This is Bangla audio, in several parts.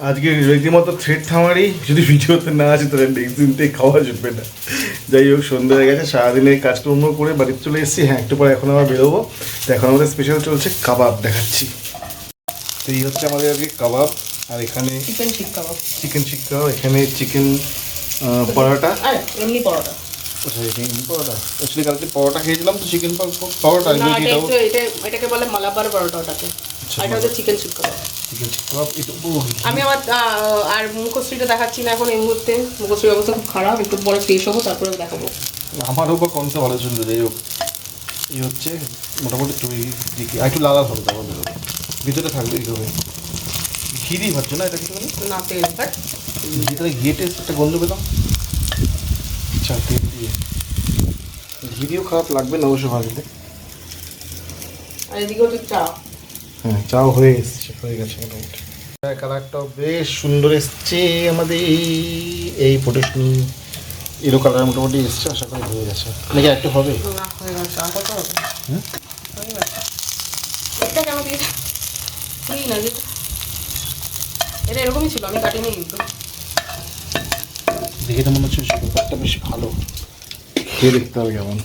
আজকে রীতিমতো থ্রেড থামারি, যদি ভিডিওতে না আছে তাহলে নেক্সট দিন থেকে খাওয়া যাবে না। যাই হোক, সন্ধ্যা হয়ে গেছে, সারাদিনের কাজকর্ম করে বাড়িতে চলে এসেছি। হ্যাঁ, একটু পরে এখন আবার বেরোবো। তো এখন আমাদের স্পেশাল চলছে কাবাব, দেখাচ্ছি। তো এই হচ্ছে আমাদের আজকে কাবাব, আর এখানে চিকেন শিক কাবাব, এখানে চিকেন পরোটা, এমনি পরোটা। পরোটা অ্যাকচুয়ালি কালকে পরোটা খেয়েছিলাম, তো চিকেন পরোটা এটাকে বলে মালাবার পরোটা। ওটাকে এটা হচ্ছে চিকেন শিক কাবাব। আমি আমার আর মুখশ্রীটা দেখাচ্ছি না এখন এই মুহূর্তে, মুখশ্রীর অবস্থা খুব খারাপ, একটু পরে ফ্রেশ হবো তারপরে দেখাবো। আমারও বা কমতে ভালো ছিল। যাই হোক, এই হচ্ছে মোটামুটি দিকে একটু লাল হবে, তারপর ভিতরে থাকবে এইভাবে। ঘি দিয়ে ভাবছো না এটা কিছু না, তেল ভিতরে ঘিয়ে টেস্ট একটা গন্ধ পেলাম। আচ্ছা, তেল দিয়ে ঘি দিয়েও খারাপ লাগবে না অবশ্য ভাজলে। আর এদিকে হচ্ছে চা। হ্যাঁ, চাও হয়ে গেছে মোটামুটি। কালারটাও বেশ সুন্দর এসছে আমাদের। এই ফটোশুট এলো কালার মোটামুটি এসছে, আশা করি হয়ে গেছে। নাকি একটু হবে? না, হয়ে গেছে। আর কত হবে? হয়ে গেছে। এটা কেন দিয়েছে? না, এটা এরকমই ছিল, আমি কাটিনি কিন্তু। দেখে তো মনে হচ্ছে ব্যাপারটা বেশ ভালো, খেয়ে দেখতে হবে কেমন।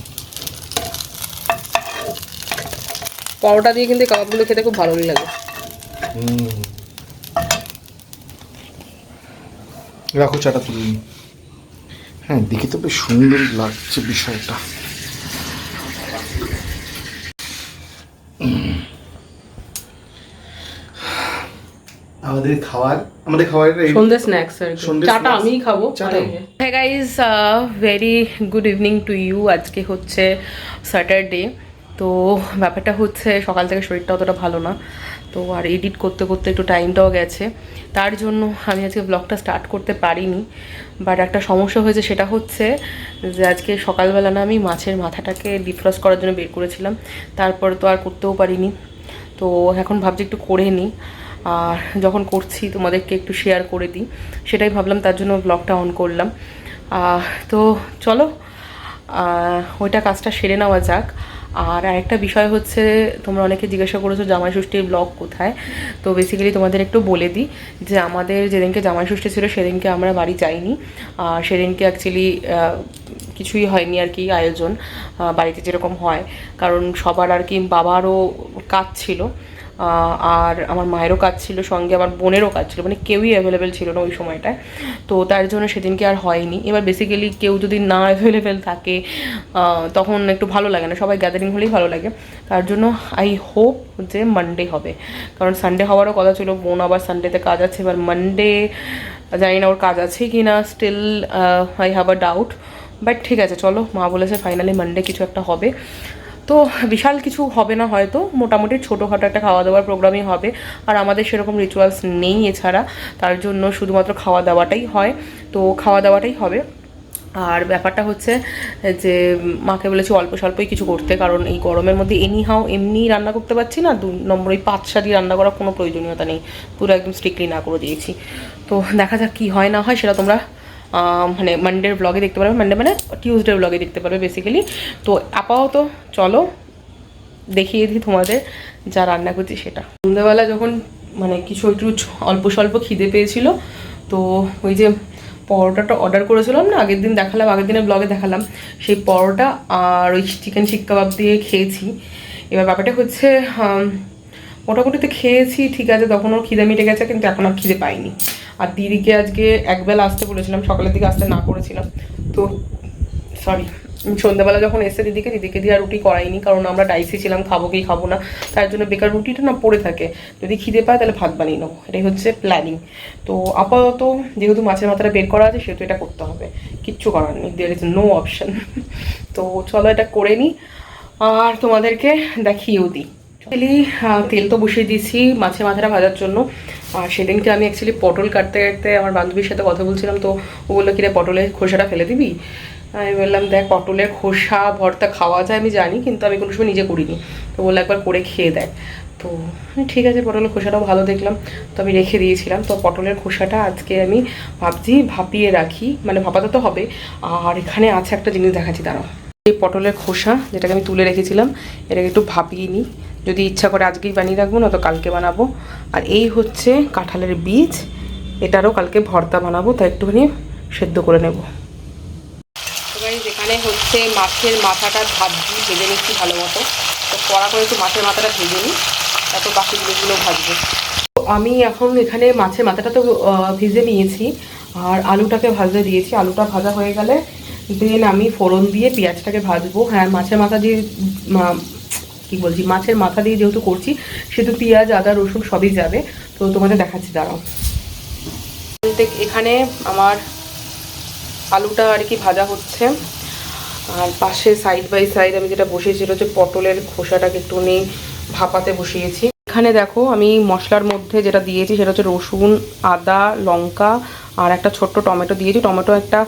পরোটা দিয়ে কিন্তু কাবাবগুলো খেতে খুব ভালোই লাগে। রাখো চাটা তুলি। হ্যাঁ, দেখে তো বেশ সুন্দর লাগছে বিষয়টা। আমাদের খাওয়ার সন্ধ্যে স্ন্যাক্স আর কি। চাটা আমিই খাবো। Hey guys, very good evening to you. আজকে হচ্ছে স্যাটারডে। তো ব্যাপারটা হচ্ছে সকাল থেকে শরীরটা অতটা ভালো না, তো আর এডিট করতে করতে একটু টাইমটাও গেছে, তার জন্য আমি আজকে ব্লগটা স্টার্ট করতে পারিনি। বাট একটা সমস্যা হয়েছে, সেটা হচ্ছে যে আজকে সকালবেলা না আমি মাছের মাথাটাকে ডিফ্রস্ট করার জন্য বের করেছিলাম, তারপর তো আর করতেও পারিনি। তো এখন ভাবছি একটু করে নিই, আর যখন করছি তোমাদেরকে একটু শেয়ার করে দিই, সেটাই ভাবলাম, তার জন্য ব্লগটা অন করলাম। তো চলো ওইটা কাজটা সেরে নেওয়া যাক। আর আরেকটা বিষয় হচ্ছে, তোমরা অনেকে জিজ্ঞাসা করেছো জামাই ষষ্ঠীর ব্লগ কোথায়। তো বেসিক্যালি তোমাদের একটু বলে দিই যে আমাদের যেদিনকে জামাই ষষ্ঠী ছিল সেদিনকে আমরা বাড়ি যাইনি। সেদিনকে অ্যাকচুয়ালি কিছুই হয়নি আর কি আয়োজন, বাড়িতে যেরকম হয়, কারণ সবার আর কি বাবারও কাজ ছিল, আর আমার মায়েরও কাজ ছিল, সঙ্গে আমার বোনেরও কাজ ছিল, মানে কেউই অ্যাভেলেবেল ছিল না ওই সময়টায়। তো তার জন্য সেদিনকে আর হয়নি। এবার বেসিক্যালি কেউ যদি না অ্যাভেলেবেল থাকে তখন একটু ভালো লাগে না, সবাই গ্যাদারিং হলেই ভালো লাগে। তার জন্য আই হোপ যে মানডে হবে, কারণ সানডে হওয়ারও কথা ছিল, বোন আবার সানডেতে কাজ আছে। এবার মানডে জানি না ওর কাজ আছে কি না, still I have a doubt. But ঠিক আছে, চলো, মা বলেছে ফাইনালি মানডে কিছু একটা হবে। তো বিশাল কিছু হবে না হয়তো, মোটামুটি ছোটোখাটো একটা খাওয়া দাওয়ার প্রোগ্রামই হবে। আর আমাদের সেরকম রিচুয়ালস নেই এছাড়া, তার জন্য শুধুমাত্র খাওয়া দাওয়াটাই হয়, তো খাওয়া দাওয়াটাই হবে। আর ব্যাপারটা হচ্ছে যে মাকে বলেছি অল্প স্বল্পই কিছু করতে, কারণ এই গরমের মধ্যে এমনি রান্না করতে পারছি না। 2 নম্বর ওই 5 দিয়ে রান্না করার কোনো প্রয়োজনীয়তা নেই, পুরো একদম স্ট্রিক্টলি না করে দিয়েছি। তো দেখা যাক কী হয় না হয়, সেটা তোমরা মানে মানডের ব্লগে দেখতে পারবে, মানডে মানে টিউসডের ব্লগে দেখতে পারবে বেসিক্যালি। তো আপাতত চলো দেখিয়ে দিই তোমাদের যা রান্না করছি সেটা। সন্ধ্যাবেলা যখন মানে কিছু একটু অল্প স্বল্প খিদে পেয়েছিল, তো ওই যে পরোটাটা অর্ডার করেছিলাম না, আগের দিনের ব্লগে দেখালাম, সেই পরোটা আর ওই চিকেন শিক কাবাব দিয়ে খেয়েছি। এবার ব্যাপারটা হচ্ছে মোটামুটিতে খেয়েছি ঠিক আছে, তখন ওর খিদে মিটে গেছে, কিন্তু এখন আর খিদে পাইনি। আর দিদিকে আজকে একবেলা আসতে বলেছিলাম, সকালের দিকে আসতে না করেছিলাম, তো সরি, সন্ধ্যাবেলা যখন এসে দিদিকে দিয়ে আর রুটি করাইনি, কারণ আমরা ডাইসি ছিলাম খাবো কি খাবো না, তার জন্য বেকার রুটিটা না পড়ে থাকে, যদি খিদে পায় তাহলে ভাত বানিয়ে নাও, এটাই হচ্ছে প্ল্যানিং। তো আপাতত যেহেতু মাছের মাথাটা বের করা আছে, সেহেতু এটা করতে হবে, কিচ্ছু করার নেই, দেয়ার ইজ নো অপশন। তো চলো এটা করে নিই আর তোমাদেরকে দেখিয়েও দিই। তেল তো বসিয়ে দিয়েছি মাছের মাথাটা ভাজার জন্য। আর সেদিনকে আমি অ্যাকচুয়ালি পটল কাটতে কাটতে আমার বান্ধবীর সাথে কথা বলছিলাম, তো ও বললো কিরে পটলের খোসাটা ফেলে দিবি। আমি বললাম দেখ, পটলের খোসা ভর্তা খাওয়া যায় আমি জানি, কিন্তু আমি কোনো সময় নিজে করিনি। তো বললো একবার করে খেয়ে দেখ। তো ঠিক আছে, পটলের খোসাটাও ভালো দেখলাম, তো আমি রেখে দিয়েছিলাম। তো পটলের খোসাটা আজকে আমি ভাবছি ভাপিয়ে রাখি, মানে ভাপাতে তো হবে। আর এখানে আছে একটা জিনিস দেখাচ্ছি, দাঁড়াও। এই পটলের খোসা যেটাকে আমি তুলে রেখেছিলাম, এটাকে একটু ভাপিয়ে নিই, যদি ইচ্ছা করে আজকেই বানিয়ে রাখবো, না তো কালকে বানাবো। আর এই হচ্ছে কাঁঠালের বীজ, এটারও কালকে ভর্তা বানাবো, তাই একটুখানি সেদ্ধ করে নেব। এখানে হচ্ছে মাছের মাথাটা ভাজছি, ভেজে নিচ্ছি ভালো মতো। তো কড়া করে একটু মাছের মাথাটা ভেজে নিই, তারপর বাকি জিনিসগুলো ভাজবো। আমি এখন এখানে মাছের মাথাটা তো ভেজে নিয়েছি, আর আলুটাকে ভাজতে দিয়েছি। আলুটা ভাজা হয়ে গেলে দেন আমি ফোড়ন দিয়ে পেঁয়াজটাকে ভাজবো। হ্যাঁ, মাছের মাথা দিয়ে মাছের মাথা দিয়ে যেহেতু করছি, সেহেতু পেঁয়াজ, আদা, রসুন সবই যাবে। তো তোমাদের দেখাচ্ছি, দাঁড়াও। এখানে আমার আলুটা আর কি ভাজা হচ্ছে, আর পাশে সাইড বাই সাইড আমি যেটা বসিয়েছিল হচ্ছে পটলের খোসাটাকে একটুখানি ভাপাতে বসিয়েছি। এখানে দেখো আমি মশলার মধ্যে যেটা দিয়েছি সেটা হচ্ছে রসুন, আদা, লঙ্কা আর একটা ছোট্ট টমেটো দিয়েছি। টমেটো একটা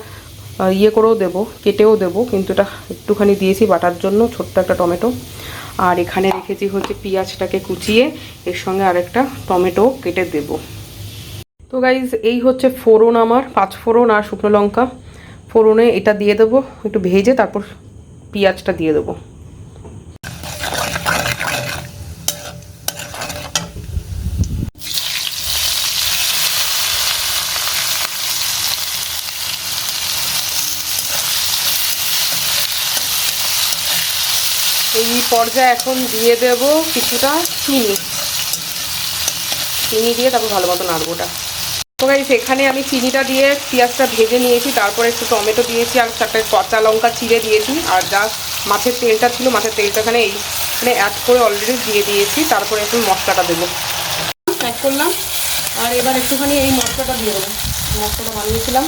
করেও দেবো, কেটেও দেবো, কিন্তু এটা একটুখানি দিয়েছি বাটার জন্য, ছোট্ট একটা টমেটো। আর এখানে রেখেছি হচ্ছে পেঁয়াজটাকে কুচিয়ে, এর সঙ্গে আরেকটা টমেটো কেটে দেব। তো গাইজ এই হচ্ছে ফোড়ন, আমার 5 ফোড়ন আর শুকনো লঙ্কা। ফোড়নে এটা দিয়ে দেবো একটু ভেজে, তারপর পেঁয়াজটা দিয়ে দেবো। এই পর্যায়ে এখন দিয়ে দেব কিছুটা চিনি দিয়ে তারপর ভালো মতো নাড়বোটা। তো গাইস এখানে আমি চিনিটা দিয়ে পেঁয়াজটা ভেজে নিয়েছি, তারপরে একটু টমেটো দিয়েছি আর চারটে কাঁচা লঙ্কা চিড়ে দিয়েছি, আর যা মাছের তেলটা ছিল মাছের তেলটা এখানে অ্যাড করে অলরেডি দিয়ে দিয়েছি। তারপরে এখন মশলাটা দেবো, অ্যাড করলাম। আর এবার একটুখানি এই মশলাটা দিয়ে দেবো। মশলাটা বানিয়েছিলাম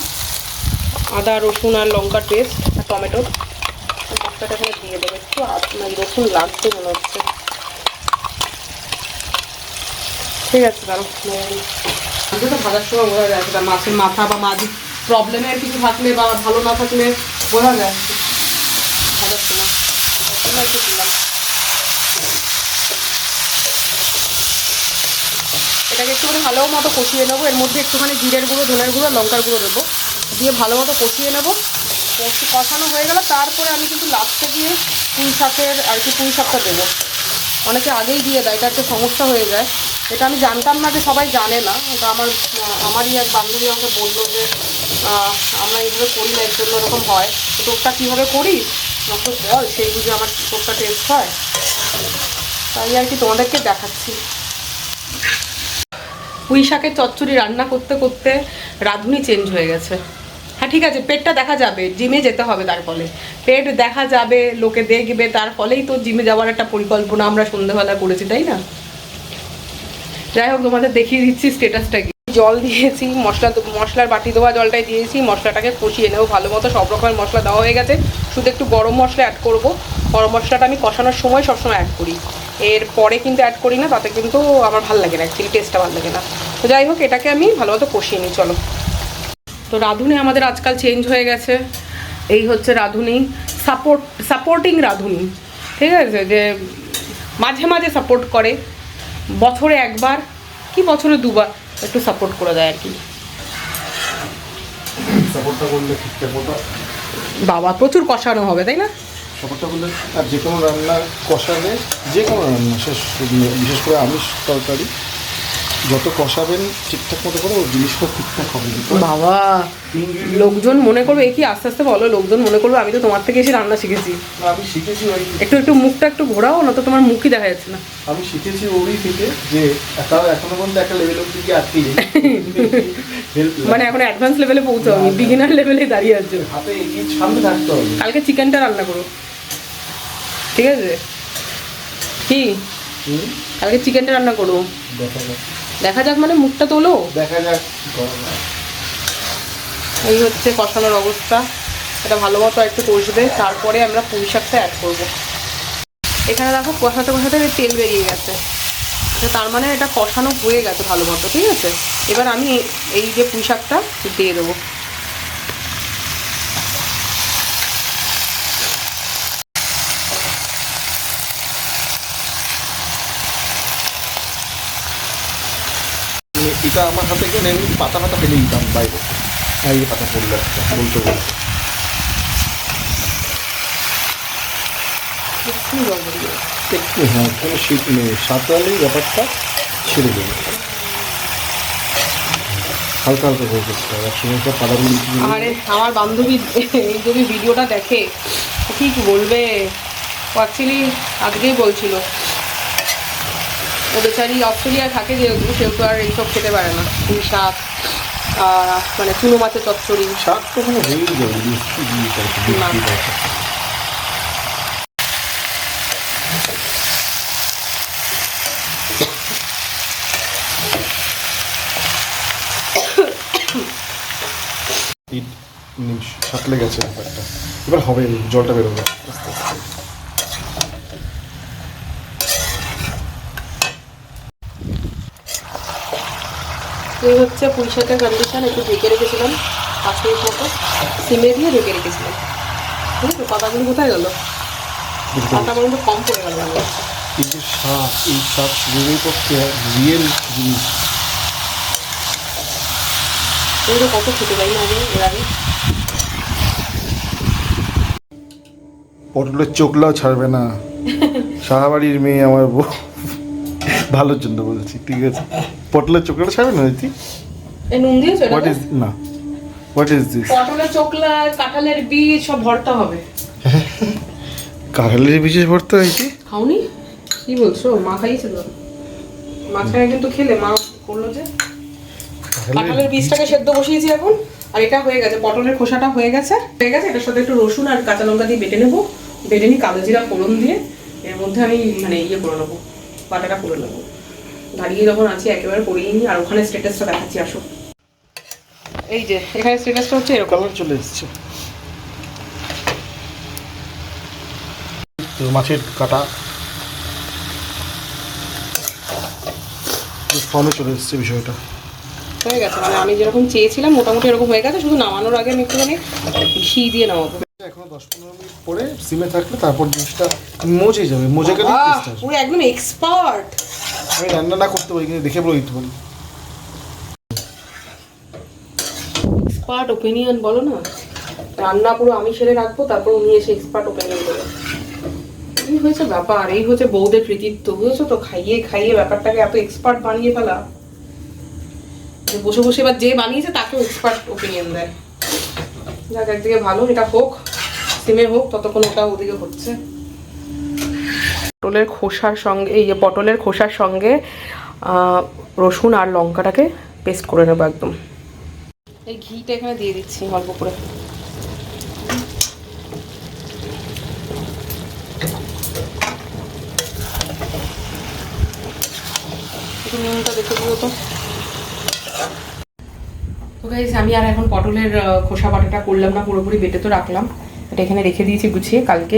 আদা, রসুন আর লঙ্কার পেস্ট আর টমেটো, মশলাটা এখানে দিয়ে দেবো। একটু রসুন লাগছে মনে হচ্ছে। ঠিক আছে, দাঁড়ো। মাছটা ভাজার সময় বোঝা যায় সেটা মাছের মাথা বা মাছ প্রবলেমের কিছু থাকলে বা ভালো না থাকলে বোঝা যায় ভাজার সময়। একটু দিলাম, এটাকে একটুখানি ভালো মতো কষিয়ে নেবো। এর মধ্যে একটুখানি জিরের গুঁড়ো, ধনের গুঁড়ো, লঙ্কার গুঁড়ো দেবো, দিয়ে ভালো মতো কষিয়ে নেবো। কষানো হয়ে গেলে তারপরে আমি কিন্তু লাস্টে দিয়ে পুঁই শাকটা দেবো। অনেকে আগেই দিয়ে দেয়, এটা একটা সমস্যা হয়ে যায়। এটা আমি জানতাম না যে সবাই জানে না। এটা আমারই এক বান্ধবী আমাকে বললো যে আমরা এইভাবে করি না, এর জন্য এরকম হয়। তো তোরটা কীভাবে করি আমাকে বল, সেই বুঝে আমার তোরটা টেস্ট হয়। তাই আর কি তোমাদেরকে দেখাচ্ছি। পুঁই শাকের চচ্চড়ি রান্না করতে করতে রাঁধুনি চেঞ্জ হয়ে গেছে। হ্যাঁ ঠিক আছে, পেটটা দেখা যাবে, জিমে যেতে হবে, তার ফলে পেট দেখা যাবে, লোকে দেখবে, তার ফলেই তো জিমে যাওয়ার একটা পরিকল্পনা আমরা সন্ধ্যেবেলা করেছি, তাই না? যাই হোক, তোমাদের দেখিয়ে দিচ্ছি স্টেটাসটা কি। জল দিয়েছি, মশলার বাটি দেওয়া জলটাই দিয়েছি। মশলাটাকে কষিয়ে নেবো ভালো মতো। সব রকমের মশলা দেওয়া হয়ে গেছে, শুধু একটু গরম মশলা অ্যাড করবো। গরম মশলাটা আমি কষানোর সময় সবসময় অ্যাড করি, এর পরে কিন্তু অ্যাড করি না, তাতে কিন্তু আমার ভালো লাগে না, অ্যাকচুয়ালি টেস্টটা ভালো লাগে না। তো যাই হোক, এটাকে আমি ভালো মতো কষিয়ে নিই, চলো। তো রাঁধুনি আমাদের আজকাল চেঞ্জ হয়ে গেছে। এই হচ্ছে রাঁধুনি, সাপোর্টিং রাঁধুনি, ঠিক আছে, যে মাঝে মাঝে সাপোর্ট করে, বছরে একবার কি বছরে দুবার একটু সাপোর্ট করে দেয় আর কি। বাবা প্রচুর কষানো হবে, তাই না? সাপোর্টটা করলে আর যে কোনো রান্না কষাবে, যে কোনো রান্না বিশেষ করে আমিষ তরকারি যত কষাবেন ঠিকঠাক মতো করে ওই জিনিসটা ঠিকঠাক হবে। বাবা লোকজন মনে করবে, কি আস্তে আস্তে বলো, লোকজন মনে করবে আমি তো তোমার থেকে এসে রান্না শিখেছি। আমি শিখেছি ওই একটু মুখটা একটু ঘোরাও না তো, তোমার মুখই দেখা যাচ্ছে না। আমি শিখেছি ওই থেকে, যে তাও এখনো পর্যন্ত একটা লেভেল অব্দি কি আটকে যাই, মানে এখন অ্যাডভান্স লেভেলে পৌঁছাওনি, বিগিনার লেভেলে দাঁড়িয়ে আছো। হাতে এগিয়ে সামনে থাকতে হবে। কালকে চিকেনটা রান্না করো, ঠিক আছে? কি কালকে চিকেনটা রান্না করো, দেখা যাক, মানে মুখটা তোলো, দেখা যাক। এই হচ্ছে কষানোর অবস্থা। এটা ভালো মতো একটু কষবে, তারপরে আমরা পুঁই শাকটা অ্যাড করবো। এখানে দেখো কষাতে কষাতে তেল বেরিয়ে গেছে, তার মানে এটা কষানো হয়ে গেছে ভালো মতো, ঠিক আছে? এবার আমি এই যে পুঁই শাকটা দিয়ে দেবো। এটা আমার হাতে গেলে আমি পাতা ফেলে দিতাম বাইরে, এই পাতা পড়লে একটা বলতে বলতে একটু, হ্যাঁ, কোনো শীত নেই, সাঁতরালেই ব্যাপারটা ছেড়ে দেবে। হালকা হালকা করে করতে হবে, একসঙ্গে সব পাতাগুলো নিচে দিলে- আরে আমার বান্ধবী এই যদি ভিডিওটা দেখে কি বলবে, ও অ্যাকচুয়ালি আজকেই বলছিল ও বেচারি অস্ট্রেলিয়া থাকে যেহেতু সেহেতু আর এইসব খেতে পারে না, শাক মানে চুনো মাছের চচ্চড়ি। শাক তো ওখানে হয়েই যাবে, মিষ্টি দিয়ে তারপর না। মিষ্টি দেয়। সাঁতলে গেছে ব্যাপারটা, এবার হবে জলটা বেরোবে আস্তে আস্তে। এই হচ্ছে পুঁই শাকের কন্ডিশন, একটু ঢেকে রেখেছিলাম 5 মিনিট মতো, সিমে দিয়ে ঢেকে রেখেছিলাম। ঠিক আছে, পাতাগুলো কোথায় গেল? পাতা পর্যন্ত কম পড়ে গেল। এই যে শাক, এই শাক শরীরের পক্ষে রিয়েল জিনিস। এগুলো কত খেতে পাই না আমি এর আগে। পটলের চোখলাও ছাড়বে না, সাহাবাড়ির মেয়ে আমার বউ, ভালোর জন্য বলছি, ঠিক আছে? পটলের চোখলাটা ছাড়বে না দিদি? এই নুন দিয়েছো? হোয়াট ইজ না, হোয়াট ইজ দিস? পটলের চোখলা, কাঁঠালের বীজ সব ভর্তা হবে। কাঁঠালের বিশেষ ভর্তা হয়েছে? খাওনি? কি বলছো? মা খাইয়েছে তো মাঝখানে, কিন্তু খেলে মা করলো যে। কাঁঠালের বীজটাকে সেদ্ধ বসিয়েছি এখন, আর এটা হয়ে গেছে, পটলের খোসাটা হয়ে গেছে। এটার সাথে একটু রসুন আর কাঁচা লঙ্কা দিয়ে বেটে নেবো, বেটে নিই কালো জিরা ফোড়ন দিয়ে। এর মধ্যে আমি মানে ইয়ে করে নেবো, বাটাটা করে নেবো। দাঁড়িয়ে যখন আছি একেবারে করিয়ে নিই। আর ওখানে স্ট্যাটাসটা দেখাচ্ছি, আসো। এই যে এখানে স্ট্যাটাসটা হচ্ছে এরকম। কালার চলে এসছে। তো মাছের কাটা ফর্মে চলে এসছে বিষয়টা। হয়ে গেছে, মানে আমি যেরকম চেয়েছিলাম মোটামুটি এরকম হয়ে গেছে। শুধু নামানোর আগে আমি একটুখানি ঘি দিয়ে নামাবো। এখনো 10-15 মিনিট পরে সিমে থাকলে তারপর জিনিসটা মজে যাবে, মজে গেলে টেস্ট আসবে। পুরো একদম এক্সপার্ট। আমি রান্না না করতে পারি কিন্তু দেখে বলে দিতে পারি। এক্সপার্ট ওপিনিয়ন বলো না, রান্না পুরো আমি সেরে রাখবো, তারপর উনি এসে এক্সপার্ট ওপিনিয়ন দেবে। এই হয়েছে ব্যাপার, এই হচ্ছে বউদের কৃতিত্ব, বুঝেছো তো? খাইয়ে খাইয়ে ব্যাপারটাকে এত এক্সপার্ট বানিয়ে ফেলা, যে বসে বসে এবার যে বানিয়েছে তাকেও এক্সপার্ট ওপিনিয়ন দেয়। যাক, একদিকে ভালো, এটা হোক, সিমে হোক, ততক্ষণ ওটা ওদিকে হচ্ছে। পটলের খোসার সঙ্গে, এই যে পটলের খোসার সঙ্গে রসুন আর লঙ্কাটাকে পেস্ট করে নেবো একদম। এই ঘিটা এখানে দিয়ে দিচ্ছি অল্প করে। একটু নুনটা দেখে দিও তো। তো গাইস, আমি আর এখন পটলের খোসা বাটাটা করলাম না, পুরোপুরি বেটে তো রাখলাম। এটা এখানে রেখে দিয়েছি গুছিয়ে, কালকে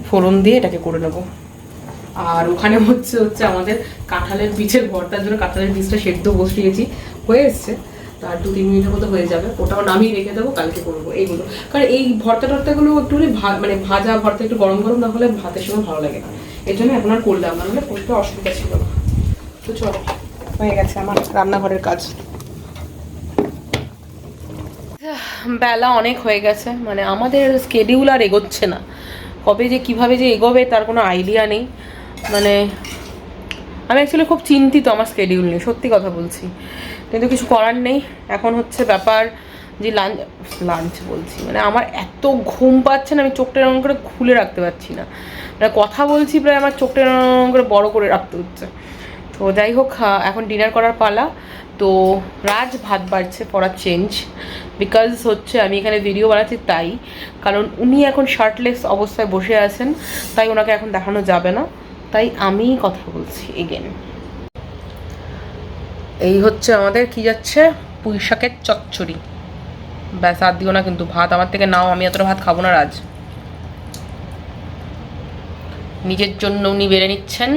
ফোড়ন দিয়ে এটাকে করে নেবো। আর ওখানে হচ্ছে আমাদের কাঁঠালের বীজের ভর্তার জন্য কাঁঠালের বীজটা সেদ্ধ বসিয়েছি, হয়ে এসছে। তার 2-3 মিনিটের মতো হয়ে যাবে, ওটাও নামিয়ে রেখে দেবো, কালকে করবো এইগুলো। কারণ এই ভর্তা টর্তাগুলো একটু মানে ভাজা ভর্তা একটু গরম গরম না হলে ভাতের সময় ভালো লাগে না, এর জন্য এখন আর করলাম না, মানে করতে অসুবিধা ছিল না। তো চলো, হয়ে গেছে আমার রান্নাঘরের কাজ। বেলা অনেক হয়ে গেছে, মানে আমাদের স্কেডিউল আর এগোচ্ছে না, কবে যে কিভাবে যে এগোবে তার কোনো আইডিয়া নেই। মানে আমি অ্যাকচুয়ালি খুব চিন্তিত আমার স্কেডিউল নিয়ে, সত্যি কথা বলছি, কিন্তু কিছু করার নেই। এখন হচ্ছে ব্যাপার যে লাঞ্চ বলছি, মানে আমার এত ঘুম পাচ্ছে না, আমি চোখটা এরকম করে খুলে রাখতে পারছি না, মানে কথা বলছি প্রায় আমার চোখটা এরকম করে বড় করে রাখতে হচ্ছে। তো যাই হোক, এখন ডিনার করার পালা। তো রাজ ভাত বাড়ছে ফর আ চেঞ্জ, বিকজ হচ্ছে আমি এখানে ভিডিও বানাচ্ছি তাই, কারণ উনি এখন শার্টলেস অবস্থায় বসে আছেন, তাই ওনাকে এখন দেখানো যাবে না, তাই আমি কথা বলছি এগেন। এই হচ্ছে আমাদের কি যাচ্ছে, পুঁই শাকের চচ্চড়ি, ব্যাস আর দিও না কিন্তু, ভাত আমার থেকে নাও, আমি এতটা ভাত খাবো না। রাজ নিজের জন্য উনি বেড়ে নিচ্ছেন,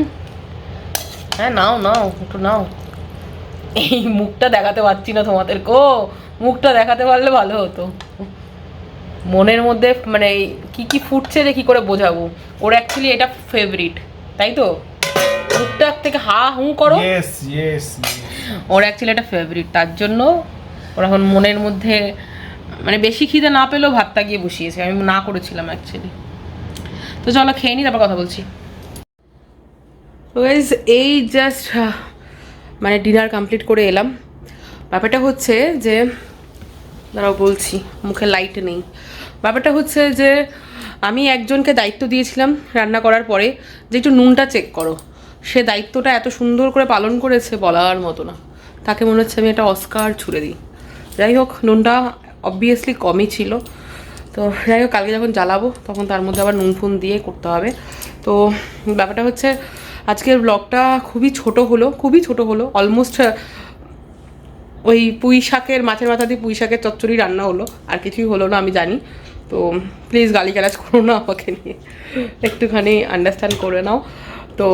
হ্যাঁ নাও নাও একটু নাও। এই মুখটা দেখাতে পারছি না তোমাদেরকে, মুখটা দেখাতে পারলে ভালো হতো। মনের মধ্যে মানে কি কি ফুটছে যে কি করে বোঝাবো। ওর অ্যাকচুয়ালি এটা ফেভারিট, তাই তো? মুখটা থেকে হা হু করো। ওর অ্যাকচুয়ালি এটা ফেভারিট, তার জন্য ওর এখন মনের মধ্যে মানে বেশি খিদে না পেলেও ভাতটা গিয়ে বসিয়েছে, আমি না করেছিলাম অ্যাকচুয়ালি। তো চলো খেয়ে নিই, তারপর কথা বলছি। এই জাস্ট মানে ডিনার কমপ্লিট করে এলাম। ব্যাপারটা হচ্ছে যে দাঁড়াও বলছি, মুখে লাইট নেই। ব্যাপারটা হচ্ছে যে আমি একজনকে দায়িত্ব দিয়েছিলাম রান্না করার পরে যে একটু নুনটা চেক করো। সে দায়িত্বটা এত সুন্দর করে পালন করেছে বলার মতো না। তাকে মনে হচ্ছে আমি একটা অস্কার ছুড়ে দিই। যাই হোক, নুনটা অবভিয়াসলি কমই ছিল। তো যাই হোক, কালকে যখন জ্বালাবো তখন তার মধ্যে আবার নুন ফুন দিয়ে করতে হবে। তো ব্যাপারটা হচ্ছে আজকের ব্লগটা খুবই ছোট হলো অলমোস্ট ওই পুঁই শাকের, মাছের মাথা দিয়ে পুঁই শাকের চচ্চড়ি রান্না হলো, আর কিছুই হলো না আমি জানি। তো প্লিজ গালিগালাজ করো না আমাকে নিয়ে, একটুখানি আন্ডারস্ট্যান্ড করে নাও। তো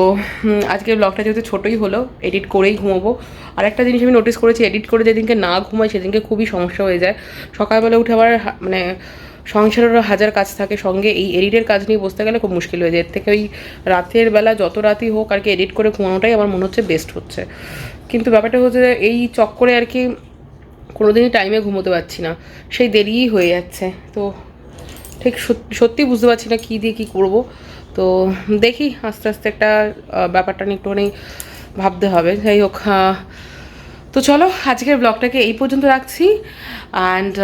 আজকের ব্লগটা যেহেতু ছোটোই হলো, এডিট করেই ঘুমোবো। আর একটা জিনিস আমি নোটিস করেছি, এডিট করে যেদিনকে না ঘুমাই সেদিনকে খুবই সমস্যা হয়ে যায়। সকালবেলা উঠে আবার মানে সংসারেরও হাজার কাজ থাকে, সঙ্গে এই এডিটের কাজ নিয়ে বসতে গেলে খুব মুশকিল হয়ে যায়। এর থেকে ওই রাতের বেলা যত রাতই হোক আর কি এডিট করে ঘুমানোটাই আমার মনে হচ্ছে বেস্ট হচ্ছে। কিন্তু ব্যাপারটা হচ্ছে যে এই চক্করে আর কি কোনোদিনই টাইমে ঘুমোতে পারছি না, সেই দেরিই হয়ে যাচ্ছে। তো ঠিক সত্যি বুঝতে পারছি না কী দিয়ে কী করবো। তো দেখি আস্তে আস্তে একটা ব্যাপারটা নিয়ে একটুখানি ভাবতে হবে। যাই হোক, তো চলো আজকের ব্লগটাকে এই পর্যন্ত রাখছি। অ্যান্ড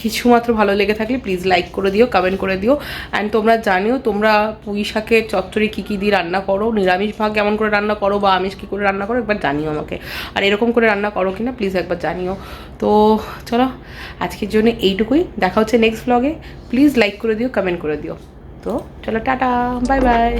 কিছু মাত্র ভালো লেগে থাকলে প্লিজ লাইক করে দিও, কমেন্ট করে দিও। অ্যান্ড তোমরা জানিও তোমরা পুঁই শাকের চচ্চড়ি কী কী দিয়ে রান্না করো, নিরামিষ ভাগ কেমন করে রান্না করো বা আমিষ কী করে রান্না করো, একবার জানিও আমাকে। আর এরকম করে রান্না করো কি না প্লিজ একবার জানিও। তো চলো আজকের জন্য এইটুকুই, দেখা হচ্ছে নেক্সট ব্লগে। প্লিজ লাইক করে দিও, কমেন্ট করে দিও। তো চলো টাটা, বাই বাই।